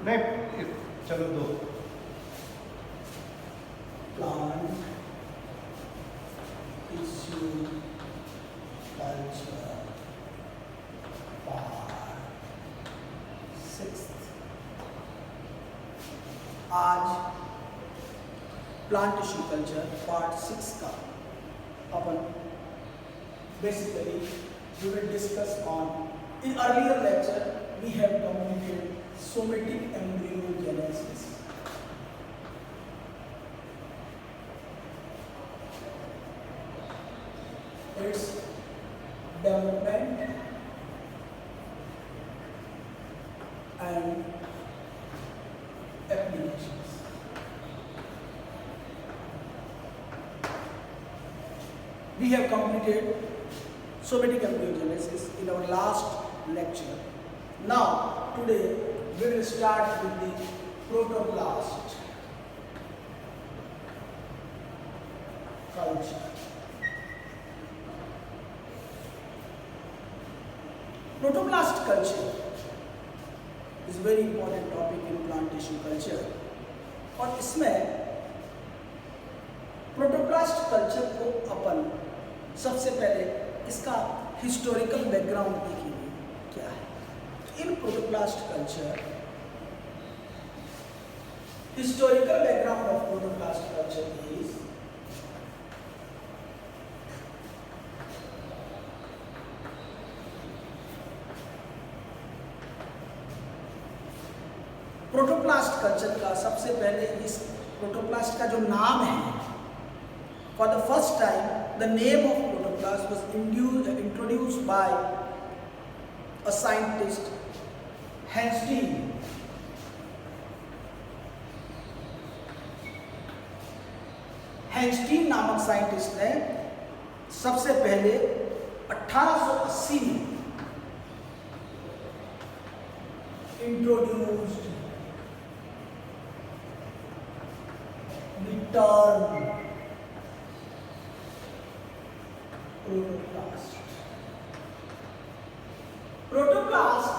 नहीं चलो दो। Plant tissue culture part 6। आज प्लांट टिश्यू कल्चर पार्ट 6 का अपन basically we will discuss on. In earlier lecture we have completed somatic embryogenesis. Its development and applications. We have completed somatic embryogenesis in our last lecture. Now today we will start with the protoplast culture. Protoplast culture is a very important topic in plant tissue culture और इसमें protoplast culture को अपन सबसे पहले इसका historical background देखेंगे क्या है। In protoplast culture historical background of protoplast culture is protoplast culture का सबसे पहले इस प्रोटोप्लास्ट का जो नाम है, for the first time the name of protoplast was introduced by a scientist Hanstein. Hanstein नामक साइंटिस्ट ने सबसे पहले 1880 में introduced the term protoplast. Protoplast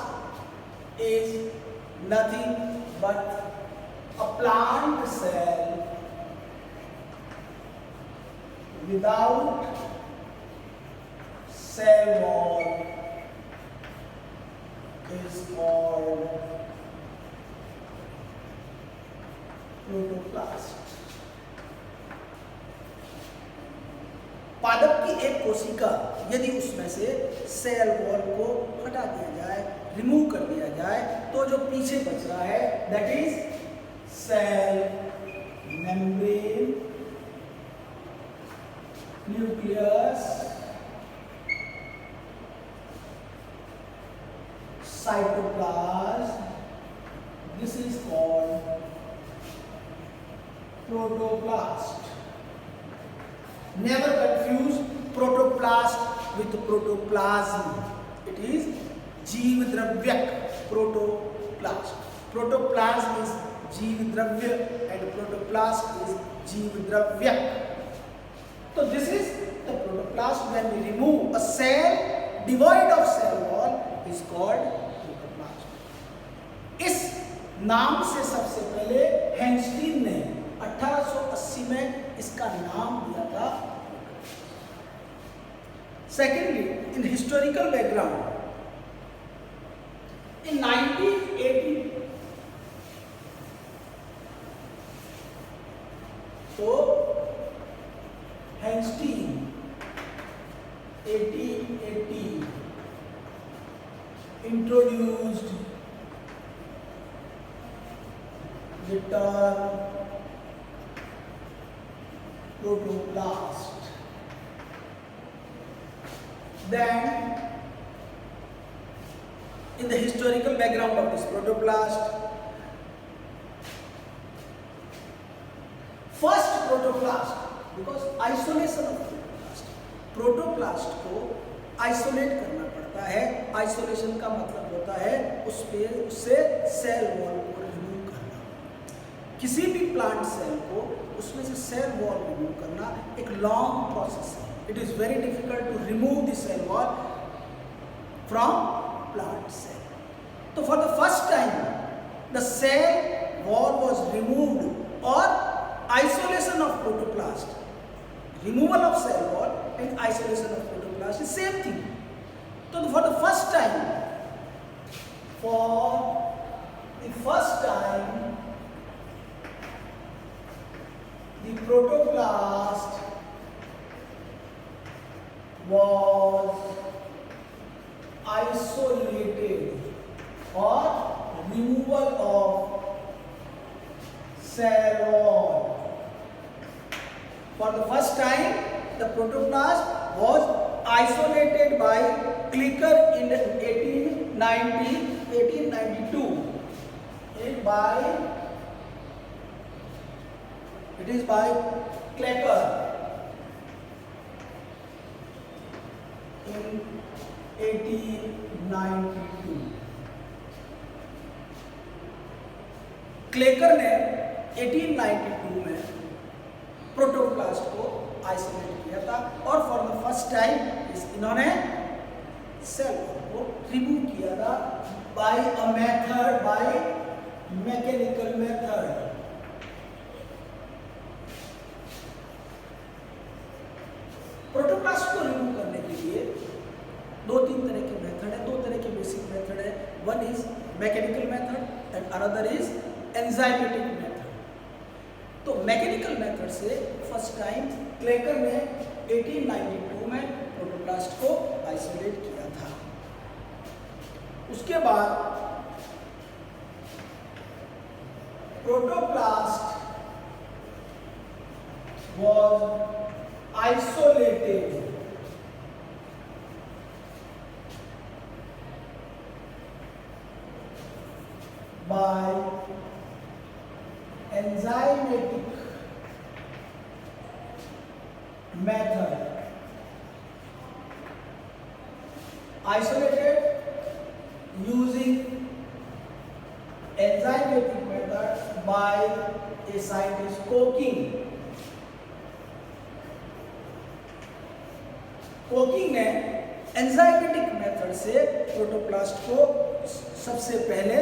is nothing but a plant cell without cell wall is called protoplast. पादप की एक कोशिका यदि उसमें से सेल वॉल को हटा दिया जाए, रिमूव कर दिया जाए, तो जो पीछे बच रहा है that is cell membrane, nucleus, cytoplasm. This is called protoplast. Never confuse protoplast with protoplasm. It is जीवद्रव्यक protoplast. Protoplasm is जीवद्रव्य and protoplast is जीवद्रव्यक. So this is the protoplast. When we remove a cell devoid of cell wall is called protoplast. इस नाम से सबसे पहले हेंस्टीन ने 1880 में इसका नाम दिया था. Secondly, in historical background, in 1980, so Heimstein 1880 introduced the term protoplast. Then in the historical background of this protoplast, first protoplast, because isolation of protoplast को आइसोलेट करना पड़ता है. आइसोलेशन का मतलब होता है उससे सेल वॉल को रिमूव करना. किसी भी प्लांट सेल को उसमें से सेल वॉल रिमूव करना एक लॉन्ग प्रोसेस है. It is very difficult to remove the cell wall from plant cell. तो for the first time the cell wall was removed or isolation of protoplast. Removal of cell wall and isolation of protoplast is same thing. So for the first time, the protoplast was isolated or removal of cell wall. For the first time, the protoplast was isolated by Klicker in 1892. It is by Klicker in 1892. Klercker ने 1892 में protoplast को isolate किया था और for the first time इन्होंने cell को remove किया था by a method, by mechanical method. Protoplast को रिमूव करने के लिए दो तीन तरह के मेथड है, दो तरह के बेसिक मेथड है। One is mechanical method and another is enzymatic method. तो मैकेनिकल मेथड से फर्स्ट टाइम क्लेकर ने 1892 में प्रोटोप्लास्ट को आइसोलेट किया था। उसके बाद protoplast was isolated by enzymatic method. Isolated using enzymatic method by a scientist Cooking. Coking ने एंजाइमेटिक मेथड से प्रोटोप्लास्ट को सबसे पहले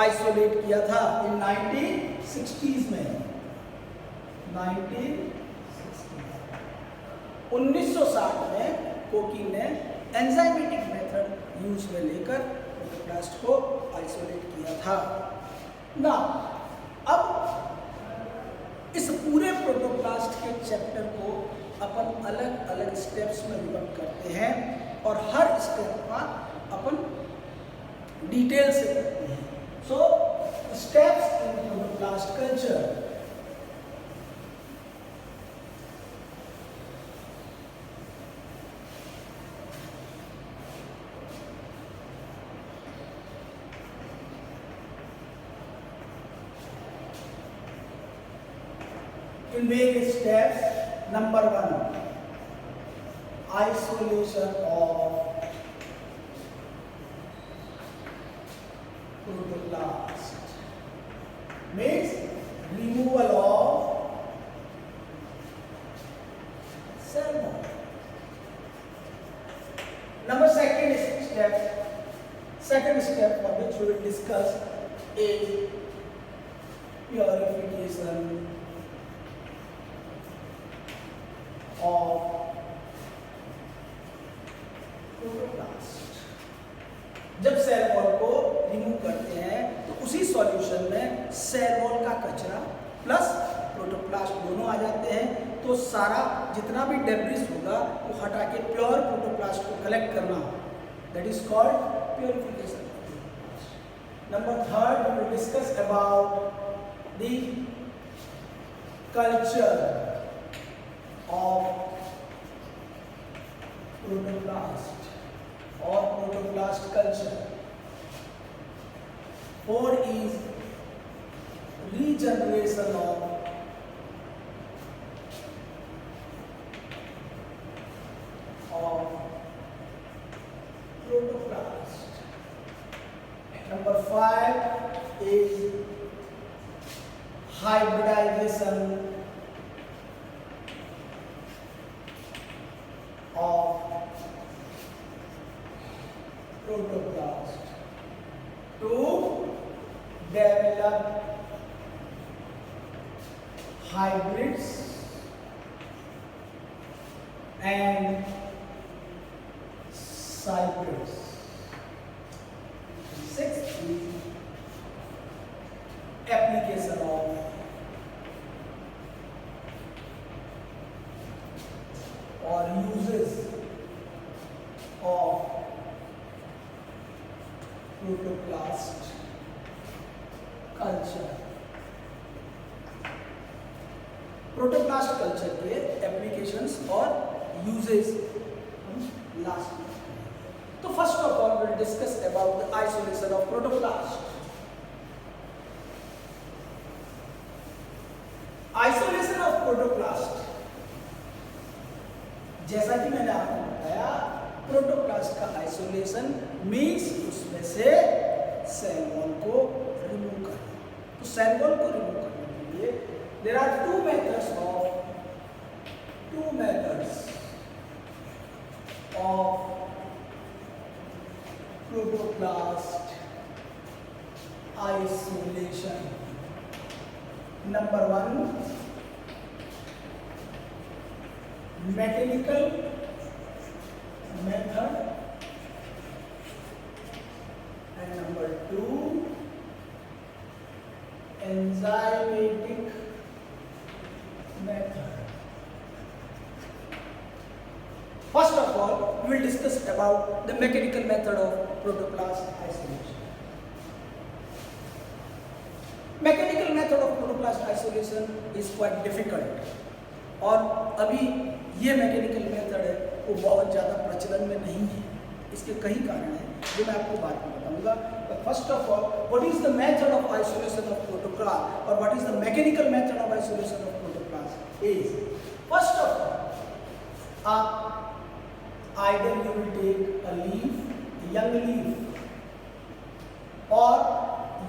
आइसोलेट किया था इन 1960s में। 1960 में कोकिंग ने एंजाइमेटिक मेथड यूज में लेकर प्रोटोप्लास्ट को आइसोलेट किया था। ना अब इस पूरे प्रोटोप्लास्ट के चैप्टर को अपन अलग अलग स्टेप्स में डिवाइड करते हैं और हर स्टेप का अपन डिटेल से करते हैं। So steps in protoplast culture. In various steps, number 1, isolation of protoplast means removal of cell wall. Number second step for which we will discuss is purification of protoplast. जब cell wall को remove करते हैं तो उसी solution में cell wall का कचरा plus protoplast दोनों आ जाते हैं। तो सारा जितना भी डेब्रिस होगा वो हटा के प्योर प्रोटोप्लास्ट को कलेक्ट करना, that is called purification. Number 3, we will discuss about the culture of protoplast or protoplast culture. 4 is regeneration of protoplast. Number 5 is hybridization of protoplast to damage develop hybrids and hybrids. Sixth is application of or uses of protoplast culture. Protoplast culture के applications और uses हम last में। तो first of all will discuss about the isolation of protoplast. Isolation of protoplast, जैसा कि मैंने आपको बताया, प्रोटोप्लास्ट का आइसोलेशन मीन्स उसमें से सेल वॉल को रिमूव करना। तो सेल वॉल को रिमूव करने के लिए there are two methods of protoplast isolation. Number one, mechanical method, and number two, enzymatic method. First of all, we will discuss about the mechanical method of protoplast isolation. Mechanical method of protoplast isolation is quite difficult, और अभी ये mechanical method है वो बहुत ज़्यादा प्रचलन में नहीं है। इसके कई कारण हैं जो मैं आपको बाद में बताऊंगा। First of all, what is the method of isolation of protoplast और what is the mechanical method of isolation of protoplast is, first of all, either you will take a leaf, a young leaf, or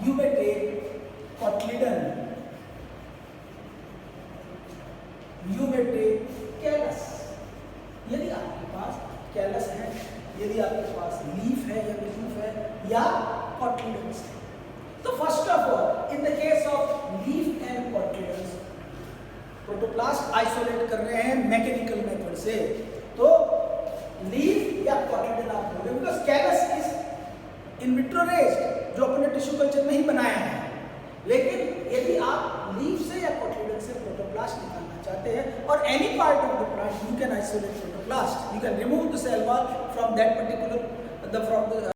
you may take cotyledon, you may take callus. यदि आपके पास callus है, यदि आपके पास leaf है या leaf है या cotyledons है, तो first of all in the case of leaf and cotyledons protoplast isolate कर रहे हैं मैकेनिकल मेथड से। तो लीफ या कॉटिलेडन आप बोलोगे, because callus is in vitro raised, जो अपने टिश्यू कल्चर में ही बनाया है। लेकिन यदि आप लीफ से या कॉटिलेडन से प्रोटोप्लास्ट निकालना चाहते हैं और any part of the plant, you can isolate protoplast, you can remove the cell wall from that particular from the